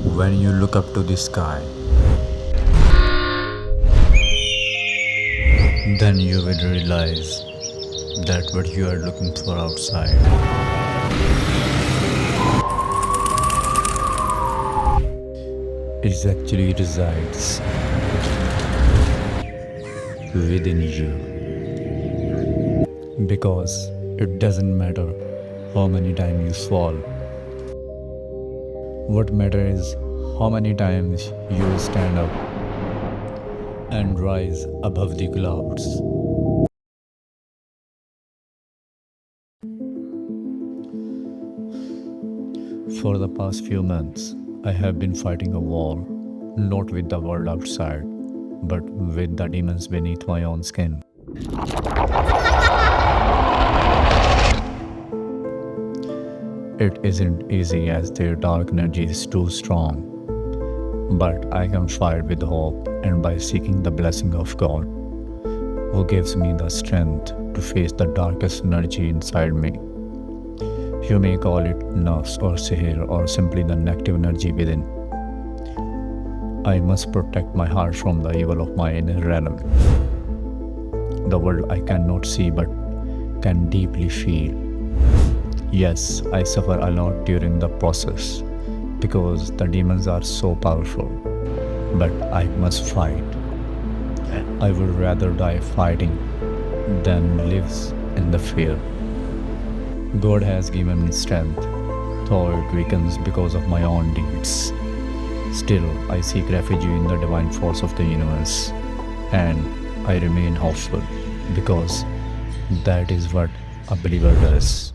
When you look up to the sky, then you will realize that what you are looking for outside is actually resides within you. Because it doesn't matter how many times you fall. What matters is how many times you stand up and rise above the clouds. For the past few months, I have been fighting a war, not with the world outside, but with the demons beneath my own skin. It isn't easy as their dark energy is too strong, but I can fight with hope and by seeking the blessing of God, who gives me the strength to face the darkest energy inside me. You may call it nafs or sihr or simply the negative energy within. I must protect my heart from the evil of my inner realm. The world I cannot see but can deeply feel. Yes, I suffer a lot during the process because the demons are so powerful, but I must fight. I would rather die fighting than live in the fear. God has given me strength, though it weakens because of my own deeds. Still, I seek refuge in the divine force of the universe, and I remain hopeful because that is what a believer does.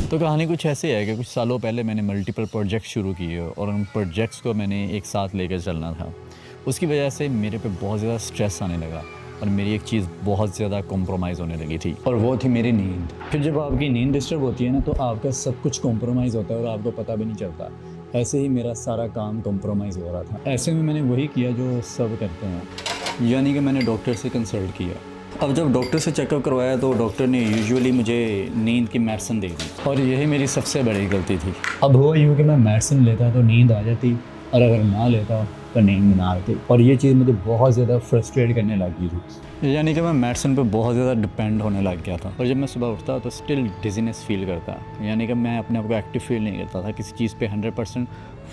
तो कहानी कुछ ऐसे है कि कुछ सालों पहले मैंने मल्टीपल प्रोजेक्ट शुरू किए और उन प्रोजेक्ट्स को मैंने एक साथ लेकर चलना था। उसकी वजह से मेरे पे बहुत ज़्यादा स्ट्रेस आने लगा और मेरी एक चीज़ बहुत ज़्यादा कॉम्प्रोमाइज़ होने लगी थी, और वो थी मेरी नींद। फिर जब आपकी नींद डिस्टर्ब होती है ना, तो आपका सब कुछ कॉम्प्रोमाइज़ होता है और आपको पता भी नहीं चलता। ऐसे ही मेरा सारा काम कॉम्प्रोमाइज़ हो रहा था। ऐसे में मैंने वही किया जो सब करते हैं, यानी कि मैंने डॉक्टर से कंसल्ट किया। अब जब डॉक्टर से चेकअप करवाया तो डॉक्टर ने यूजुअली मुझे नींद की मेडिसिन दे दी, और यही मेरी सबसे बड़ी गलती थी। अब हुआ यूँ कि मैं मेडिसिन लेता तो नींद आ जाती, और अगर ना लेता तो नींद ना आती, और ये चीज़ मुझे बहुत ज़्यादा फ्रस्ट्रेट करने लगी थी। यानी कि मैं मेडिसिन पे बहुत ज़्यादा डिपेंड होने लग गया था, और जब मैं सुबह उठता तो स्टिल डिजीनेस फील करता, यानी कि मैं अपने आप को एक्टिव फील नहीं करता था, किसी चीज़ पे 100%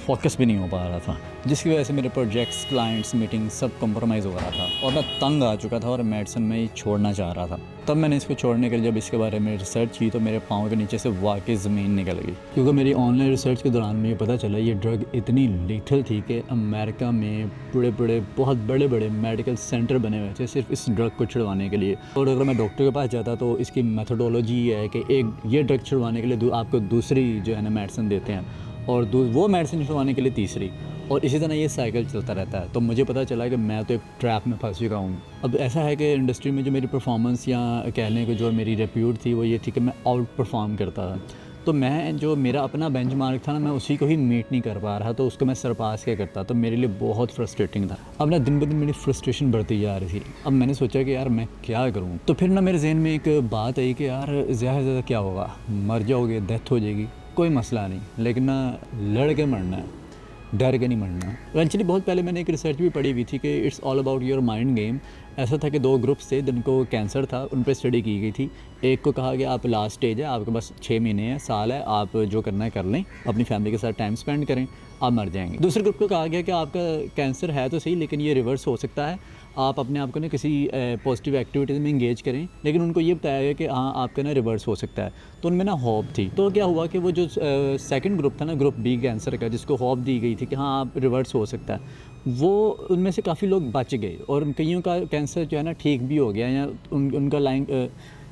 फोकस भी नहीं हो पा रहा था, जिसकी वजह से मेरे प्रोजेक्ट्स, क्लाइंट्स, मीटिंग सब कंप्रोमाइज़ हो रहा था, और मैं तंग आ चुका था और मेडिसिन में ही छोड़ना चाह रहा था। तब मैंने इसको छोड़ने के लिए जब इसके बारे में रिसर्च की तो मेरे पाँव के नीचे से वाकई ज़मीन निकल गई, क्योंकि मेरी ऑनलाइन रिसर्च के दौरान मुझे पता चला ये ड्रग इतनी लीथल थी कि अमेरिका में बहुत बड़े बड़े मेडिकल सेंटर बने हुए थे सिर्फ इस ड्रग को छिड़वाने के लिए। और अगर मैं डॉक्टर के पास जाता तो इसकी मेथोडोलॉजी ये है कि एक ये ड्रग छिड़वाने के लिए आपको दूसरी जो है ना मेडिसिन देते हैं, और वो मेडिसिन छिड़वाने के लिए तीसरी, और इसी तरह ये साइकिल चलता रहता है। तो मुझे पता चला कि मैं तो एक ट्रैप में फंस चुका हूँ। अब ऐसा है कि इंडस्ट्री में जो मेरी परफॉर्मेंस या कह लें कि जो मेरी रेप्यूट थी वो ये थी कि मैं आउट परफॉर्म करता था। तो मैं जो मेरा अपना बेंचमार्क था ना, मैं उसी को ही मीट नहीं कर पा रहा, तो उसको मैं सरपास क्या करता, तो मेरे लिए बहुत फ्रस्ट्रेटिंग था। अब ना दिन ब दिन मेरी फ्रस्ट्रेशन बढ़ती जा रही थी। अब मैंने सोचा कि यार मैं क्या करूँ, तो फिर ना मेरे जहन में एक बात आई कि यार ज़्यादा से ज़्यादा क्या होगा, मर जाओगे, डेथ हो जाएगी, कोई मसला नहीं, लेकिन ना लड़ के मरना है, डर के नहीं मरना। एक्चुअली बहुत पहले मैंने एक रिसर्च भी पढ़ी हुई थी कि it's all about your mind game. ऐसा था कि 2 ग्रुप्स थे जिनको कैंसर था, उन पर स्टडी की गई थी। एक को कहा गया आप लास्ट स्टेज है, आपके पास 6 महीने है, साल है, आप जो करना है कर लें, अपनी फैमिली के साथ टाइम स्पेंड करें, आप मर जाएंगे। दूसरे ग्रुप को कहा गया कि आपका कैंसर है तो सही, लेकिन ये रिवर्स हो सकता है, आप अपने आप को ना किसी पॉजिटिव एक्टिविटीज़ में इंगेज करें। लेकिन उनको ये बताया गया कि हाँ आपका ना रिवर्स हो सकता है, तो उनमें ना होप थी। तो क्या हुआ कि वो जो सेकंड ग्रुप था ना, ग्रुप बी कैंसर का, जिसको होप दी गई थी कि हाँ आप रिवर्स हो सकता है, वो उनमें से काफ़ी लोग बच गए और कईयों का कैंसर जो है ना ठीक भी हो गया,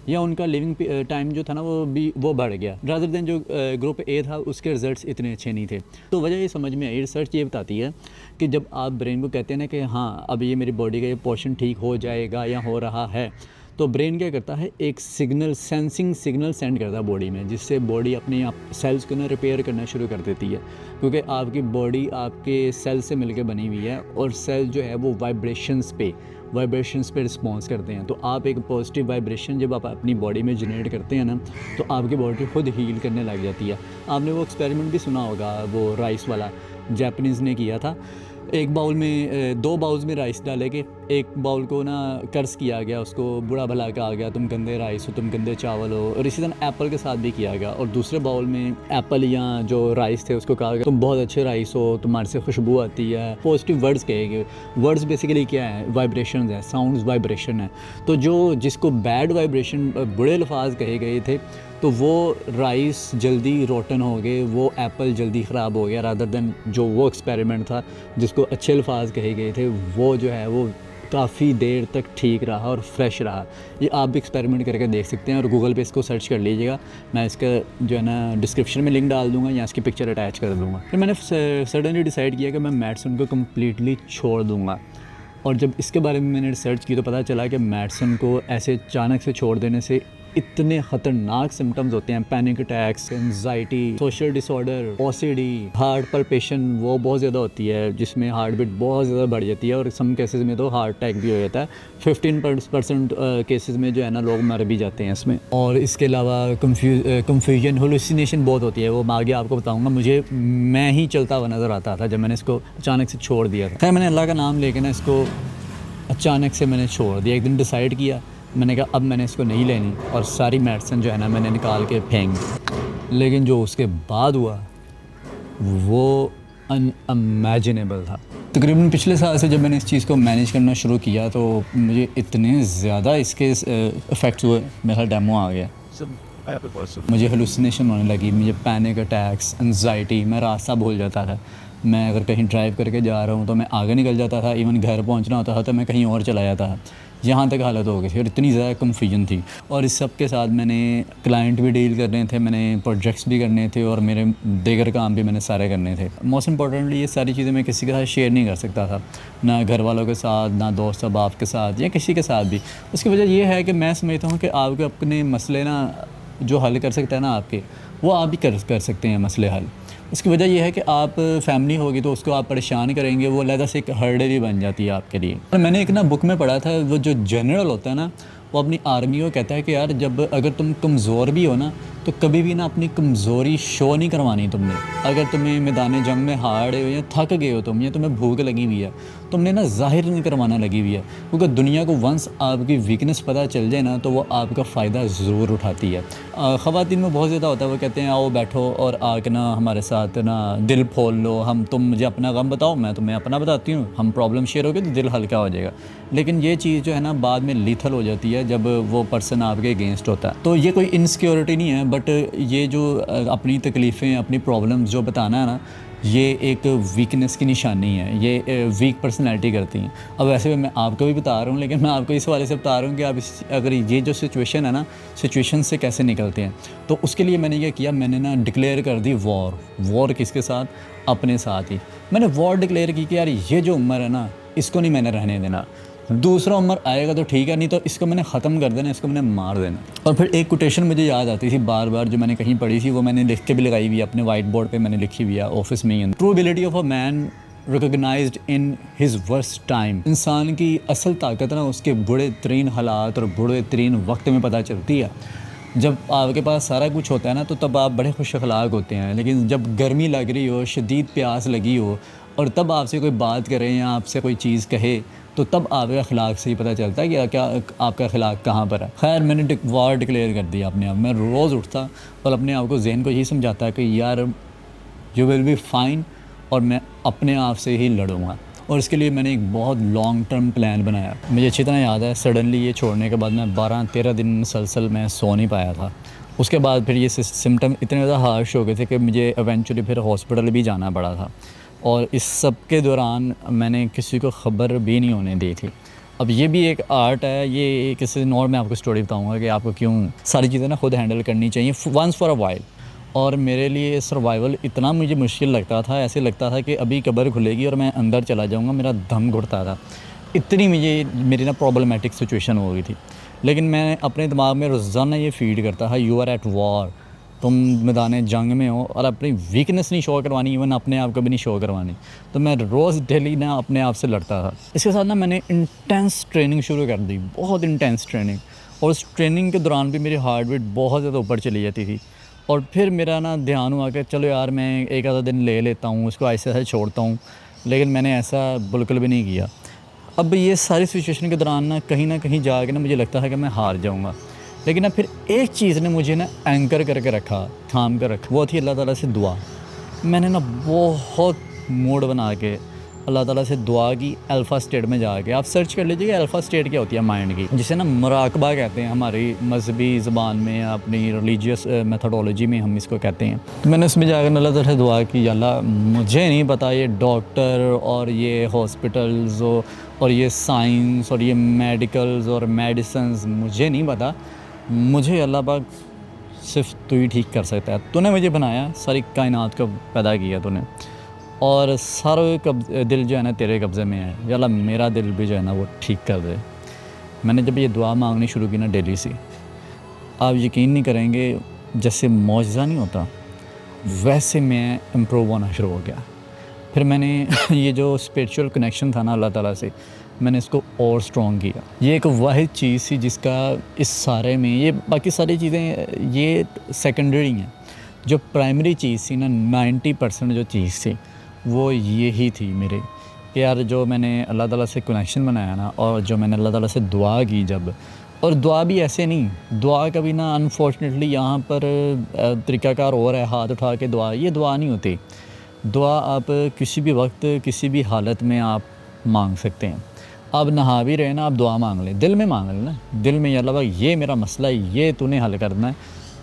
या उनका लिविंग टाइम जो था ना वो बढ़ गया, रादर देन जो ग्रुप ए था उसके रिजल्ट्स इतने अच्छे नहीं थे। तो वजह ये समझ में आई, रिसर्च ये बताती है कि जब आप ब्रेन को कहते हैं ना कि हाँ अब ये मेरी बॉडी का ये पोर्शन ठीक हो जाएगा या हो रहा है, तो ब्रेन क्या करता है, एक सेंसिंग सिग्नल सेंड करता है बॉडी में, जिससे बॉडी अपने आप सेल्स को ना रिपेयर करना शुरू कर देती है। क्योंकि आपकी बॉडी आपके सेल से मिलकर बनी हुई है और सेल जो है वो वाइब्रेशंस पे रिस्पॉन्स करते हैं। तो आप एक पॉजिटिव वाइब्रेशन जब आप अपनी बॉडी में जनरेट करते हैं ना, तो आपकी बॉडी खुद हील करने लग जाती है। आपने वो एक्सपेरिमेंट भी सुना होगा, वो राइस वाला, जापानीज़ ने किया था। एक बाउल में 2 बाउल्स में राइस डाले के, एक बाउल को ना कर्ज किया गया, उसको बुरा भला कहा गया, तुम गंदे राइस हो, तुम गंदे चावल हो, और इसी तरह एप्पल के साथ भी किया गया। और दूसरे बाउल में एप्पल या जो राइस थे उसको कहा गया तुम बहुत अच्छे राइस हो, तुम्हारे से खुशबू आती है, पॉजिटिव वर्ड्स कहे गए। वर्ड्स बेसिकली क्या है, वाइब्रेशन है, साउंड्स वाइब्रेशन है। तो जिसको बैड वाइब्रेशन, बुरे अल्फाज कहे गए थे, तो वो राइस जल्दी रोटन हो गए, वो एप्पल जल्दी ख़राब हो गया, रादर देन जो वो एक्सपेरिमेंट था जिसको अच्छे अल्फाज कहे गए थे, वो जो है वो काफ़ी देर तक ठीक रहा और फ्रेश रहा। ये आप भी एक्सपेरिमेंट करके देख सकते हैं और गूगल पे इसको सर्च कर लीजिएगा। मैं इसका जो है ना डिस्क्रिप्शन में लिंक डाल दूँगा या इसकी पिक्चर अटैच कर दूँगा। फिर मैंने सडनली डिसाइड किया कि मैं मेडिसिन को कम्प्लीटली छोड़ दूँगा। और जब इसके बारे में मैंने रिसर्च की तो पता चला कि मेडिसिन को ऐसे अचानक से छोड़ देने से इतने ख़तरनाक सिम्टम्स होते हैं, panic attacks, anxiety, social disorder, OCD, heart palpation वो बहुत ज़्यादा होती है, जिसमें हार्ट बीट बहुत ज़्यादा बढ़ जाती है और सम केसेस में तो हार्ट अटैक भी हो जाता है। 15% केसेस में जो है ना लोग मर भी जाते हैं इसमें। और इसके अलावा कन्फ्यूजन, होलुसिनेशन बहुत होती है, वो मैं आगे आपको बताऊँगा। मैं ही चलता हुआ नज़र आता था जब मैंने इसको अचानक से छोड़ दिया था। खैर मैंने अल्लाह का नाम लेके ना इसको अचानक से मैंने छोड़ दिया। एक दिन डिसाइड किया, मैंने कहा अब मैंने इसको नहीं लेनी, और सारी मेडिसिन जो है ना मैंने निकाल के फेंक दी। लेकिन जो उसके बाद हुआ वो अनइमेजिनेबल था। तकरीबन पिछले साल से जब मैंने इस चीज़ को मैनेज करना शुरू किया तो मुझे इतने ज़्यादा इसके इफ़ेक्ट्स हुए, मेरा डेमो आ गया। मुझे हेलुसिनेशन होने लगी, मुझे पैनिक अटैक्स, एंजाइटी, मैं रास्ता भूल जाता था। मैं अगर कहीं ड्राइव करके जा रहा हूँ तो मैं आगे निकल जाता था, इवन घर पहुँचना होता था तो मैं कहीं और चला जाता था। यहाँ तक हालत हो गई थी और इतनी ज़्यादा कन्फ्यूजन थी। और इस सब के साथ मैंने क्लाइंट भी डील करने थे, मैंने प्रोजेक्ट्स भी करने थे और मेरे दीगर काम भी मैंने सारे करने थे। मोस्ट इम्पॉर्टेंटली ये सारी चीज़ें मैं किसी के साथ शेयर नहीं कर सकता था, ना घर वालों के साथ, ना दोस्त अहबाब के साथ, या किसी के साथ भी। उसकी वजह यह है कि मैं समझता हूँ कि आपके अपने मसले ना जो हल कर सकता है ना आपके, वो आप भी कर सकते हैं मसले हल। इसकी वजह यह है कि आप फैमिली होगी तो उसको आप परेशान करेंगे, वो अलग से एक हर्डल ही बन जाती है आपके लिए। और मैंने एक ना बुक में पढ़ा था, वो जो जनरल होता है ना वो अपनी आर्मी को कहता है कि यार जब अगर तुम कमज़ोर भी हो ना तो कभी भी ना अपनी कमज़ोरी शो नहीं करवानी तुमने। अगर तुम्हें मैदान जंग में हार हो या थक गए हो तुम, या तुम्हें भूख लगी हुई है, तुमने ना ज़ाहिर नहीं करवाना लगी हुई है। क्योंकि दुनिया को वंस आपकी वीकनेस पता चल जाए ना तो वो आपका फ़ायदा ज़रूर उठाती है। ख़वातीन में बहुत ज़्यादा होता है, वो कहते हैं आओ बैठो और आके ना हमारे साथ ना दिल खोल लो, तुम मुझे अपना गम बताओ, मैं तुम्हें अपना बताती हूँ, हम प्रॉब्लम शेयर हो गए तो दिल हल्का हो जाएगा। लेकिन ये चीज़ जो है ना बाद में लीथल हो जाती है जब वो पर्सन आपके अगेंस्ट होता है। तो ये कोई इनसिक्योरिटी नहीं है, बट ये जो अपनी तकलीफ़ें, अपनी प्रॉब्लम्स जो बताना है ना, ये एक वीकनेस की निशानी है, ये वीक पर्सनैलिटी करती हैं। अब वैसे मैं आपको भी बता रहा हूँ, लेकिन मैं आपको इस वाले से बता रहा हूँ कि आप अगर ये जो सिचुएशन है ना, सिचुएशन से कैसे निकलते हैं। तो उसके लिए मैंने क्या किया, मैंने ना डिक्लेयर कर दी वॉर किसके साथ, अपने साथ ही। मैंने वॉर डिक्लेयर की कि यार ये जो उम्र है ना इसको नहीं मैंने रहने देना। दूसरा उम्र आएगा तो ठीक है, नहीं तो इसको मैंने ख़त्म कर देना, इसको मैंने मार देना। और फिर एक कोटेशन मुझे याद आती थी बार बार, जो मैंने कहीं पढ़ी थी, वो मैंने लिख के भी लगाई हुई है अपने वाइट बोर्ड पे, मैंने लिखी हुई है ऑफिस में ही। True ability of a man recognised in his worst time. इंसान की असल ताकत ना उसके बुरे तरीन हालात और बुरे तरीन वक्त में पता चलती है। जब आपके पास सारा कुछ होता है ना, तो तब आप बड़े खुश अखलाक होते हैं, लेकिन जब गर्मी लग रही हो, शदीद प्यास लगी हो, और तब आपसे कोई बात करे या आपसे कोई चीज़ कहे, तो तब आपके अखलाक से ही पता चलता है कि क्या आपका अखलाक कहाँ पर है। खैर, मैंने वार डिक्लेयर कर दिया अपने आप। मैं रोज़ उठता और अपने आप को जहन को यही समझाता है कि यार यू विल बी फाइन, और मैं अपने आप से ही लड़ूंगा। और इसके लिए मैंने एक बहुत लॉन्ग टर्म प्लान बनाया। मुझे अच्छी तरह याद है, सडनली ये छोड़ने के बाद मैं 12-13 दिन मुसलसल मैं सो नहीं पाया था। उसके बाद फिर ये सिम्टम इतने ज़्यादा हार्श हो गए थे कि मुझे इवेंचुअली फिर हॉस्पिटल भी जाना पड़ा था। और इस सब के दौरान मैंने किसी को ख़बर भी नहीं होने दी थी। अब ये भी एक आर्ट है, ये किसी और मैं आपको स्टोरी बताऊंगा कि आपको क्यों सारी चीज़ें ना खुद हैंडल करनी चाहिए वंस फॉर अ वाइल। और मेरे लिए सर्वाइवल इतना मुझे मुश्किल लगता था, ऐसे लगता था कि अभी कब्र खुलेगी और मैं अंदर चला जाऊंगा, मेरा दम घुटता था। इतनी मेरी ना प्रॉब्लमेटिक सिचुएशन हो गई थी। लेकिन मैं अपने दिमाग में रोज़ाना ये फीड करता था, यू आर एट वॉर, तुम मैदान जंग में हो, और अपनी वीकनेस नहीं शो करवानी, इवन अपने आप को भी नहीं शो करवानी। तो मैं रोज़ डेली ना अपने आप से लड़ता था। इसके साथ ना मैंने इंटेंस ट्रेनिंग शुरू कर दी, बहुत इंटेंस ट्रेनिंग। और उस ट्रेनिंग के दौरान भी मेरी हार्ट बीट बहुत ज़्यादा ऊपर चली जाती थी। और फिर मेरा ना ध्यान हुआ कि चलो यार, मैं एक आधा दिन ले लेता हूँ, उसको ऐसे ऐसे छोड़ता हूँ। लेकिन मैंने ऐसा बिल्कुल भी नहीं किया। अब ये सारी सिचुएशन के दौरान ना कहीं जाके ना मुझे लगता है कि मैं हार जाऊँगा। लेकिन ना फिर एक चीज़ ने मुझे ना एंकर करके रखा, थाम कर रखा, वो थी अल्लाह ताला से दुआ। मैंने ना बहुत मूड बना के अल्लाह ताला से दुआ की, अल्फ़ा स्टेट में जाके। आप सर्च कर लीजिएगा अल्फ़ा स्टेट क्या होती है माइंड की, जिसे ना मुराकबा कहते हैं हमारी मजहबी ज़बान में या अपनी रिलीजियस मेथोडोलॉजी में हम इसको कहते हैं। तो मैंने उसमें जाकर अल्लाह ताला से दुआ की, अल्लाह मुझे नहीं पता ये डॉक्टर और ये हॉस्पिटल्स और ये साइंस और ये मेडिकल्स और मेडिसिन्स मुझे नहीं पता, मुझे अल्लाह पाक सिर्फ तू ही ठीक कर सकता है। तूने मुझे बनाया, सारी कायनात को पैदा किया तूने, और सारे दिल जो है ना तेरे कब्ज़े में है। या अल्लाह मेरा दिल भी जो है ना वो ठीक कर दे। मैंने जब ये दुआ मांगनी शुरू की ना डेली से, आप यकीन नहीं करेंगे, जैसे मौजज़ा नहीं होता वैसे मैं इम्प्रूव होना शुरू हो गया। फिर मैंने ये जो स्पिरिचुअल कनेक्शन था ना अल्लाह ताला से, मैंने इसको और स्ट्रॉन्ग किया। ये एक वाहिद चीज़ थी जिसका इस सारे में, ये बाकी सारी चीज़ें ये सेकेंडरी हैं। जो प्राइमरी चीज़ थी ना, 90% जो चीज़ थी वो यही थी मेरे, कि यार जो मैंने अल्लाह ताला से कनेक्शन बनाया ना, और जो मैंने अल्लाह ताला से दुआ की जब, और दुआ भी ऐसे नहीं, दुआ का भी ना अनफॉर्चुनेटली यहाँ पर तरीक़ाकार और है, हाथ उठा के दुआ, ये दुआ नहीं होती। दुआ आप किसी भी वक्त किसी भी हालत में आप मांग सकते हैं। आप नहा भी रहे ना, आप दुआ मांग लें, दिल में मांग लें ना, दिल में, अल्लाह पाक ये मेरा मसला है, ये तूने हल करना है,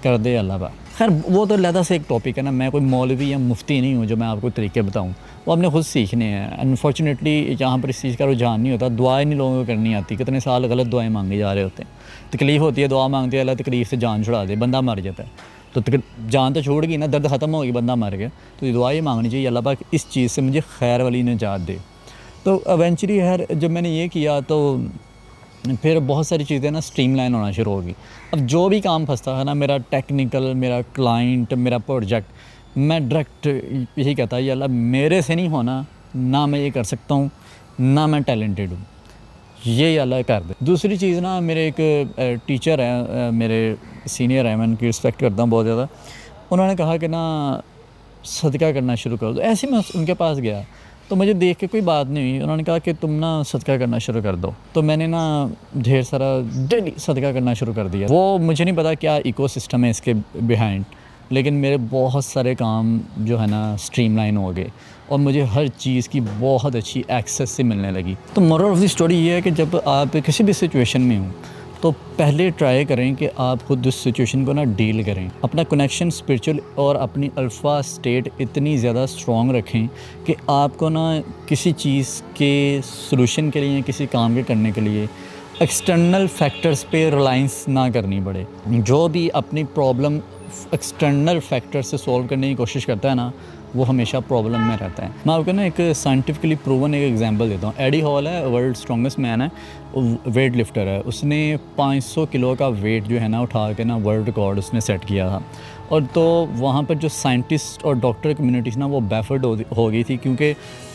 कर दे अल्लाह पाक। खैर वो तो अलग से एक टॉपिक है ना, मैं कोई मौलवी या मुफ्ती नहीं हूँ जो मैं आपको तरीके बताऊँ, वो आपने खुद सीखने हैं। अनफॉर्चुनेटली यहाँ पर इस चीज़ का रुझान नहीं होता, दुआएं नहीं लोगों को करनी आती, कितने साल गलत दुआएं मांगे जा रहे होते हैं। तकलीफ़ होती है, दुआ मांगते हैं, अल्लाह तकलीफ़ से जान छुड़ा दे, बंदा मर जाता है। तो जान तो छोड़ गई ना, दर्द ख़त्म होगी, बंदा मर गया। तो ये दुआ ही मांगनी चाहिए, अल्लाह पाक इस चीज़ से मुझे खैर वाली निजात दे। तो एवेंचुअली यार जब मैंने ये किया तो फिर बहुत सारी चीज़ें ना स्ट्रीमलाइन होना शुरू होगी। अब जो भी काम फंसता है ना, मेरा टेक्निकल, मेरा क्लाइंट, मेरा प्रोजेक्ट, मैं डायरेक्ट यही कहता है, अल्लाह मेरे से नहीं होना, ना मैं ये कर सकता हूँ, ना मैं टैलेंटेड हूँ, ये अल्लाह कर दे। दूसरी चीज़ ना, मेरे एक टीचर हैं, मेरे सीनियर हैं, मैं उनकी रिस्पेक्ट करता हूँ बहुत ज़्यादा। उन्होंने कहा कि ना सदका करना शुरू कर दो। ऐसे मैं उनके पास गया तो मुझे देख के कोई बात नहीं हुई, उन्होंने कहा कि तुम ना सदका करना शुरू कर दो। तो मैंने ना ढेर सारा डेली सदका करना शुरू कर दिया। वो मुझे नहीं पता क्या इकोसिस्टम है इसके बिहाइंड, लेकिन मेरे बहुत सारे काम जो है ना स्ट्रीमलाइन हो गए और मुझे हर चीज़ की बहुत अच्छी एक्सेस से मिलने लगी। तो मोरल ऑफ द स्टोरी ये है कि जब आप किसी भी सिचुएशन में हो तो पहले ट्राई करें कि आप खुद उस सिचुएशन को ना डील करें। अपना कनेक्शन स्पिरिचुअल और अपनी अल्फ़ा स्टेट इतनी ज़्यादा स्ट्रॉन्ग रखें कि आपको ना किसी चीज़ के सॉल्यूशन के लिए, किसी काम के करने के लिए एक्सटर्नल फैक्टर्स पे रिलायंस ना करनी पड़े। जो भी अपनी प्रॉब्लम एक्सटर्नल फैक्टर से सॉल्व करने की कोशिश करता है ना, वो हमेशा प्रॉब्लम में रहता है। मैं आपको ना एक साइंटिफिकली प्रूवन एक एग्जांपल देता हूँ। एडी हॉल है, वर्ल्ड स्ट्रॉन्गेस्ट मैन है, वेट लिफ्टर है। उसने 500 किलो का वेट जो है ना उठा के ना वर्ल्ड रिकॉर्ड उसने सेट किया था। और तो वहाँ पर जो साइंटिस्ट और डॉक्टर कम्युनिटी ना वो बैफर्ड हो गई थी, क्योंकि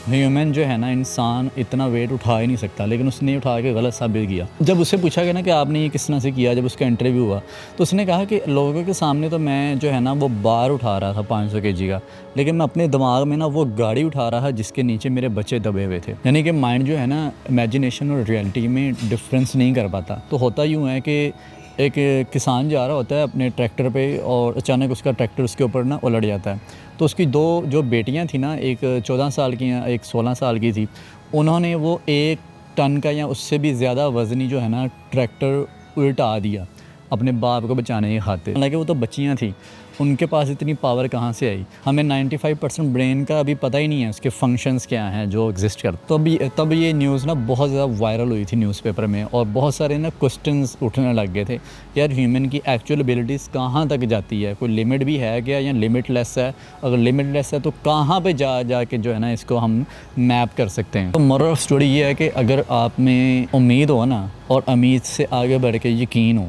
ह्यूमन जो है ना, इंसान इतना वेट उठा ही नहीं सकता, लेकिन उसने उठा के गलत साबित किया। जब उससे पूछा गया ना कि आपने ये किस तरह से किया, जब उसका इंटरव्यू हुआ तो उसने कहा कि लोगों के सामने तो मैं जो है ना वो बार उठा रहा था 500 केजी का, लेकिन मैं अपने दिमाग में ना वो गाड़ी उठा रहा था जिसके नीचे मेरे बच्चे दबे हुए थे। यानी कि माइंड जो है ना इमेजिनेशन और रियलिटी में डिफरेंस नहीं कर पाता। तो होता यूँ है कि एक किसान जा रहा होता है अपने ट्रैक्टर पे और अचानक उसका ट्रैक्टर उसके ऊपर ना उलट जाता है। तो उसकी दो जो बेटियां थी ना, एक 14 साल की एक 16 साल की थी, उन्होंने वो 1 टन का या उससे भी ज़्यादा वज़नी जो है ना ट्रैक्टर उल्टा दिया अपने बाप को बचाने की खातिर। हालांकि वो तो बच्चियाँ थी, उनके पास इतनी पावर कहाँ से आई। हमें 95% ब्रेन का अभी पता ही नहीं है, उसके फंक्शंस क्या हैं जो एग्जिस्ट करते। तब ये न्यूज़ ना बहुत ज़्यादा वायरल हुई थी न्यूज़पेपर में, और बहुत सारे ना क्वेश्चंस उठने लग गए थे, यार ह्यूमन की एक्चुअल एबिलिटीज़ कहाँ तक जाती है, कोई लिमिट भी है क्या या लिमिटलेस है? अगर लिमिटलेस है तो कहाँ पे जा के जो है ना इसको हम मैप कर सकते हैं। तो मोरल ऑफ स्टोरी ये है कि अगर आप में उम्मीद हो ना और उम्मीद से आगे बढ़ के यकीन हो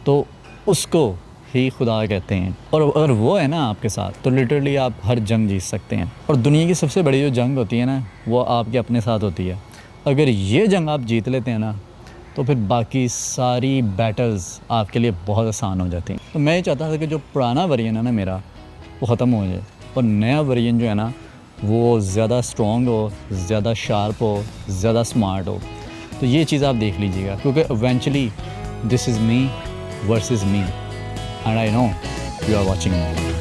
तो उसको ही खुदा कहते हैं। और अगर वो है ना आपके साथ तो लिटरली आप हर जंग जीत सकते हैं। और दुनिया की सबसे बड़ी जो जंग होती है ना वो आपके अपने साथ होती है। अगर ये जंग आप जीत लेते हैं ना तो फिर बाकी सारी बैटल्स आपके लिए बहुत आसान हो जाती हैं। तो मैं ये चाहता था कि जो पुराना वर्जन है ना मेरा वो ख़त्म हो जाए और नया वर्जन जो है ना वो ज़्यादा स्ट्रॉन्ग हो, ज़्यादा शार्प हो, ज़्यादा स्मार्ट हो। तो ये चीज़ आप देख लीजिएगा, क्योंकि eventually this is me versus me, and I know you are watching me.